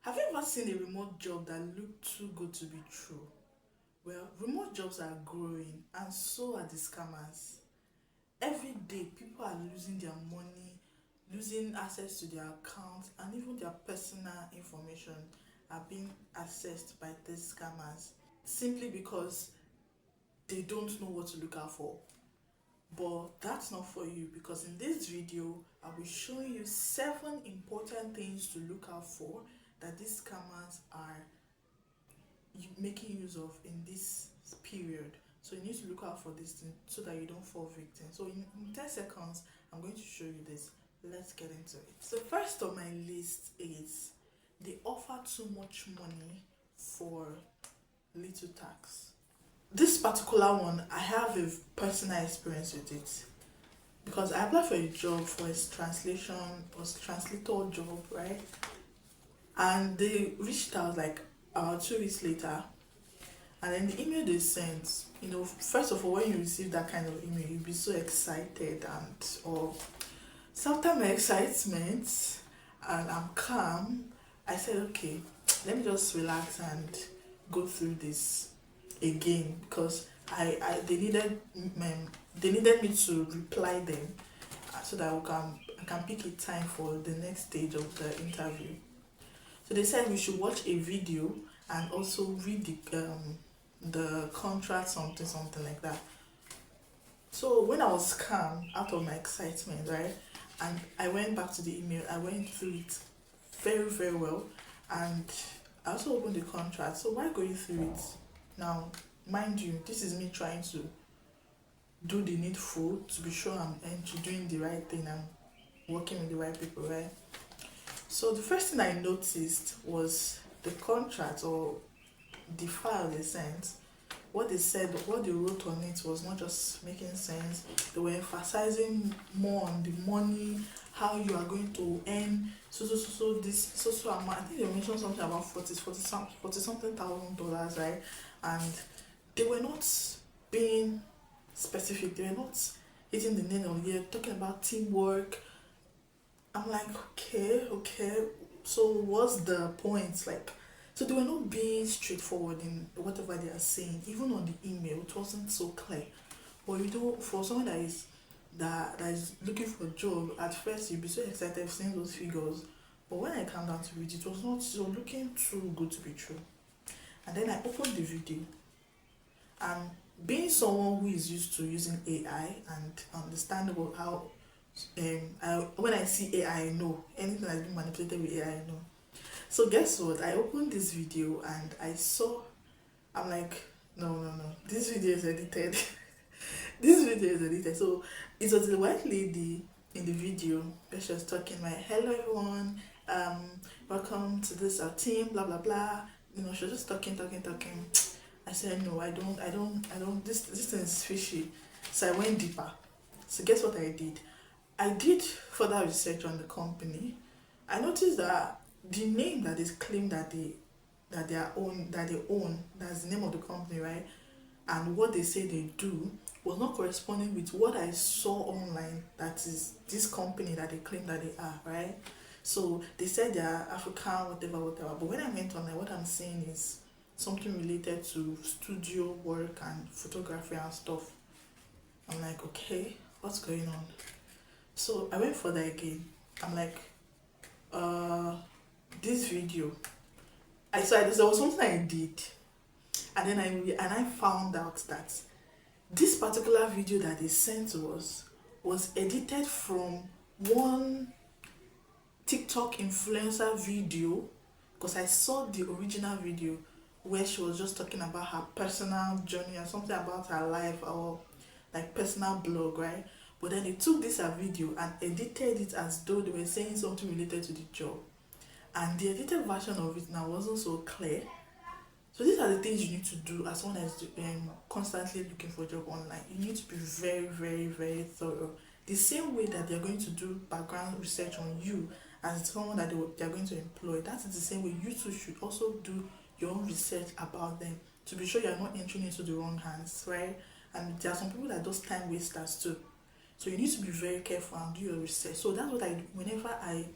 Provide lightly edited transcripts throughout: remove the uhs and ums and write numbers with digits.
Have you ever seen a remote job that looked too good to be true? Well, remote jobs are growing and so are the scammers. Every day, people are losing their money, losing access to their accounts, and even their personal information are being accessed by these scammers simply because they don't know what to look out for. But that's not for you, because in this video I'll be showing you 7 important things to look out for that these scammers are making use of in this period. So you need to look out for this thing so that you don't fall victim. So in 10 seconds I'm going to show you this. Let's get into it. So first on my list is they offer too much money for little tax. This particular one, I have a personal experience with it because I applied for a job for a translator job, right? And they reached out like 2 weeks later, and then the email they sent, first of all, when you receive that kind of email, you'll be so excited and or sometimes my excitement and I'm calm. I said, okay, let me just relax and go through this again because they needed me to reply them so that I can pick a time for the next stage of the interview. So they said we should watch a video and also read the contract, something like that. So when I was calm out of my excitement, right, and I went back to the email, I went through it very, very well, and I also opened the contract. So while going through it, now, mind you, this is me trying to do the needful to be sure I'm doing the right thing, I'm working with the right people, right? So the first thing I noticed was the contract or the file they sent. What they said, what they wrote on it was not just making sense. They were emphasizing more on the money, how you are going to earn so amount. I think they mentioned something about $40 something thousand, right? And they were not being specific. They were not hitting the nail on the head, talking about teamwork. I'm like, okay. So what's the point? Like, so they were not being straightforward in whatever they are saying. Even on the email, it wasn't so clear. But for someone that is looking for a job, at first you'll be so excited seeing those figures. But when I came down to read, it was not so looking too good to be true. And then I opened the video, and being someone who is used to using AI and understandable how when I see AI, I know anything that's been manipulated with AI, I know. So guess what? I opened this video and I'm like, no, this video is edited. This video is edited. So it was the white lady in the video where she was talking like, hello everyone, welcome to this our team, blah blah blah. She was just talking. I said, no, I don't, this thing is fishy. So I went deeper. So guess what I did? I did further research on the company. I noticed that the name that is claimed that they own, that's the name of the company, right? And what they say they do was not corresponding with what I saw online, that is this company that they claim that they are, right? So they said they are African, whatever. But when I went online, what I'm seeing is something related to studio work and photography and stuff. I'm like, okay, what's going on? So I went further again. I'm like, this video. There was something I did, and then I found out that this particular video that they sent to us was edited from one TikTok influencer video, because I saw the original video where she was just talking about her personal journey and something about her life or like personal blog, right? But then they took this video and edited it as though they were saying something related to the job. And the edited version of it now wasn't so clear. So these are the things you need to do as someone is constantly looking for a job online. You need to be very, very, very thorough. The same way that they're going to do background research on you as someone that they're going to employ, that is the same way you too should also do your own research about them to be sure you're not entering into the wrong hands, right? And there are some people that those time wasters too. So you need to be very careful and do your research. So that's what I do whenever I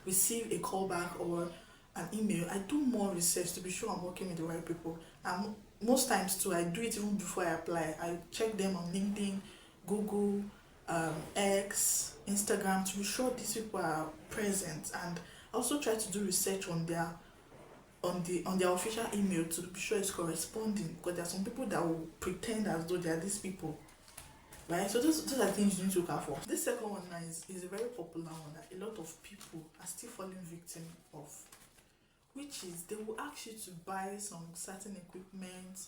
receive a callback or an email, I do more research to be sure I'm working with the right people. And most times too, I do it even before I apply. I check them on LinkedIn, Google, X, Instagram to be sure these people are present, and also try to do research on their official email to be sure it's corresponding, because there are some people that will pretend as though they are these people, right? So those are things you need to look out for. This second one now is a very popular one that a lot of people are still falling victim of, which is they will ask you to buy some certain equipment,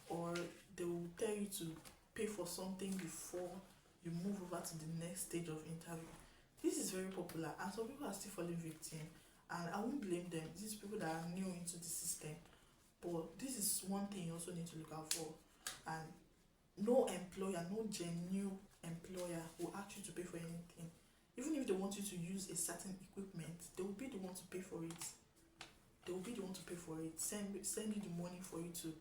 or they will tell you to pay for something before you move over to the next stage of interview. This is very popular, and some people are still falling victim, and I won't blame them. These people that are new into the system, but this is one thing you also need to look out for. And no employer, no genuine employer will ask you to pay for anything. Even if they want you to use a certain equipment, they will be the one to pay for it. They will be the one to pay for it. Send you the money for you to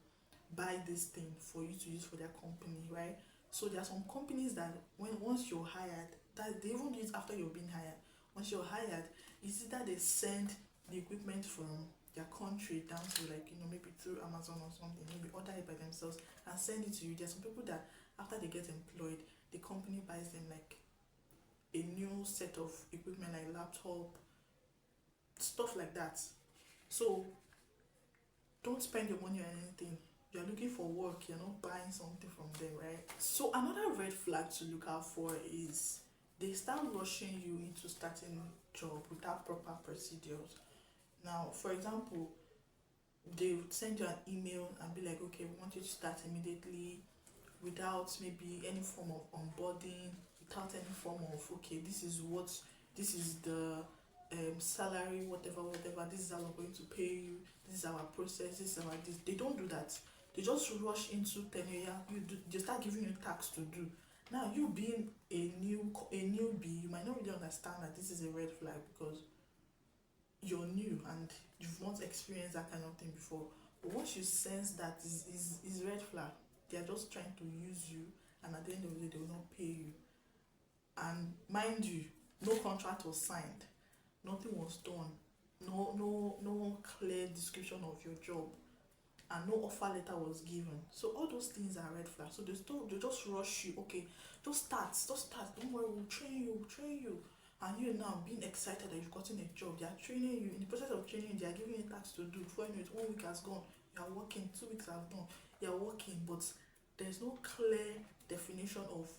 buy this thing for you to use for their company, right? So there are some companies that once you're hired, that they even do it after you're being hired. Once you're hired, it's either they send the equipment from their country down to, like, maybe through Amazon or something, maybe order it by themselves and send it to you. There's some people that after they get employed, the company buys them like a new set of equipment, like laptop, stuff like that. So don't spend your money on anything. You're looking for work, you're not buying something from them, right? So another red flag to look out for is they start rushing you into starting job without proper procedures. Now, for example, they would send you an email and be like, okay, we want you to start immediately, without maybe any form of onboarding, without any form of, okay, this is the salary, whatever, this is how we're going to pay you, this is our process, this is our this. They don't do that. They just rush into tenure. They start giving you tasks to do. Now, you being a newbie, you might not really understand that this is a red flag, because you're new and you've not experienced that kind of thing before. But once you sense that is red flag, they are just trying to use you, and at the end of the day, they will not pay you. And mind you, no contract was signed, nothing was done, no clear description of your job, and no offer letter was given. So all those things are red flags. So they just rush you. Okay, just start. Don't worry, we'll train you. And you now being excited that you've gotten a job. They are training you. In the process of training you, they are giving you tasks to do. Before you know it, 1 week has gone. You are working. 2 weeks have gone. You are working, but there's no clear definition of,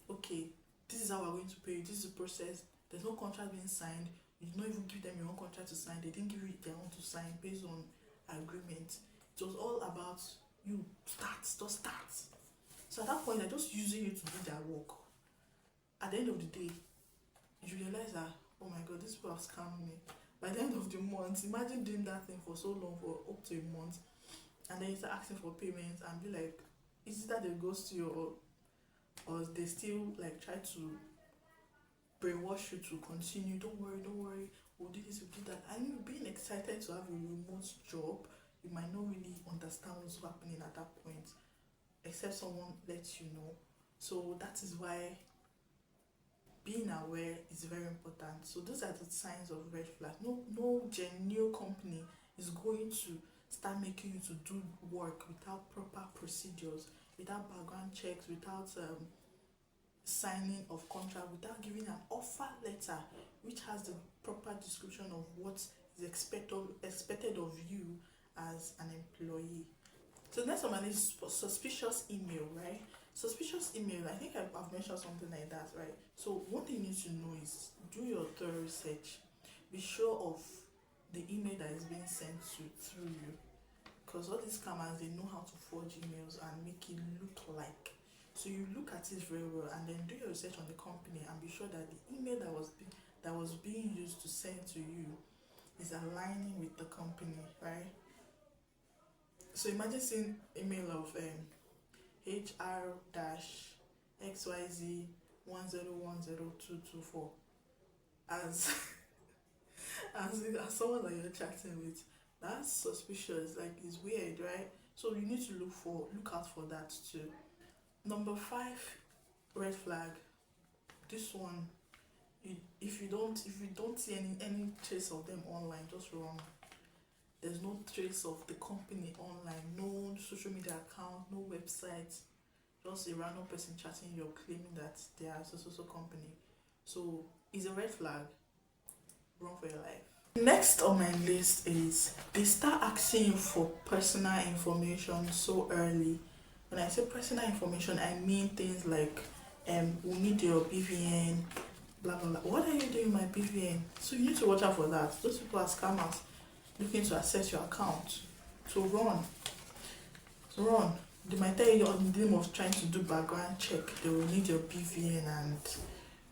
okay, this is how we're going to pay you. This is the process. There's no contract being signed. You did not even give them your own contract to sign. They didn't give you their own to sign based on agreement. It was all about you just start. So at that point, they're just using you to do their work. At the end of the day, you realize that, oh my god, these people have scammed me. By the end of the month, imagine doing that thing for so long, for up to a month, and then you start asking for payment and be like, is it that they ghost you, or they still like try to brainwash you to continue? Don't worry, we'll do this, we'll do that. And you being excited to have a remote job, you might not really understand what's happening at that point, except someone lets you know. So that is why being aware is very important. So those are the signs of red flag. No genuine company is going to start making you to do work without proper procedures, without background checks, without signing of contract, without giving an offer letter which has the proper description of what is expected of you as an employee. So next one is suspicious email, right? Suspicious email, I think I've mentioned something like that, right? So one thing you need to know is do your thorough research. Be sure of the email that is being sent through you, because all these scammers, they know how to forge emails and make it look like. So you look at it very well, and then do your research on the company and be sure that the email that was being used to send to you is aligning with the company, right? So imagine seeing email of HR-XYZ10102224 as as someone that you're chatting with. That's suspicious, like it's weird, right? So you need to look out for that too. Number 5 red flag. This one, if you don't see any trace of them online, just run. there's no trace of the company online, no social media account, no website, just a random person chatting you claiming that they are so company. So it's a red flag. Run for your life. Next on my list is they start asking you for personal information so early. When I say personal information, I mean things like we need your BVN, blah blah blah. What are you doing with my BVN? So you need to watch out for that. Those people are scammers looking to access your account. So run. Run. They might tell you on the name of trying to do background check, they will need your BVN and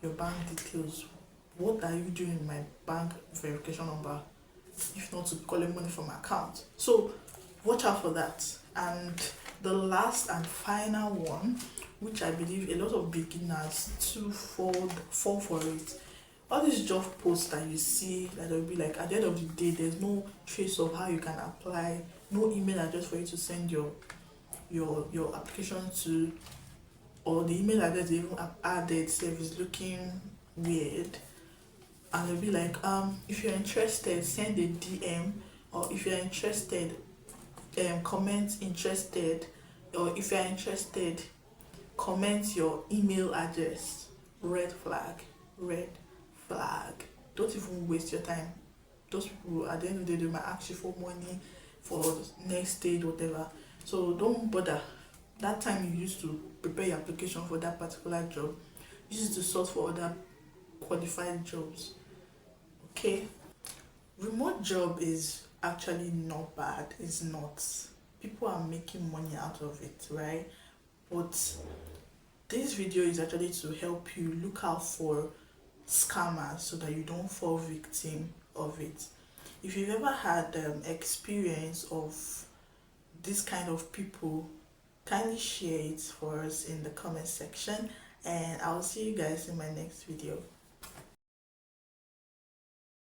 your bank details. What are you doing with my bank verification number if not to collect money from my account? So watch out for that. And the last and final one, which I believe a lot of beginners to fall for it. All these job posts that you see that will be like at the end of the day, there's no trace of how you can apply, no email address for you to send your application to, or the email address they even added is looking weird. And they'll be like, if you're interested, send a DM, or if you're interested, comment interested, or if you're interested, comment your email address. Red flag. Red flag. Don't even waste your time. Those people at the end of the day, they might ask you for money for next stage, whatever. So don't bother. That time you used to prepare your application for that particular job, use it to sort for other qualified jobs. Okay, remote job is actually not bad. It's not. People are making money out of it, right? But this video is actually to help you look out for scammers so that you don't fall victim of it. If you've ever had experience of this kind of people, kindly share it for us in the comment section, and I'll see you guys in my next video.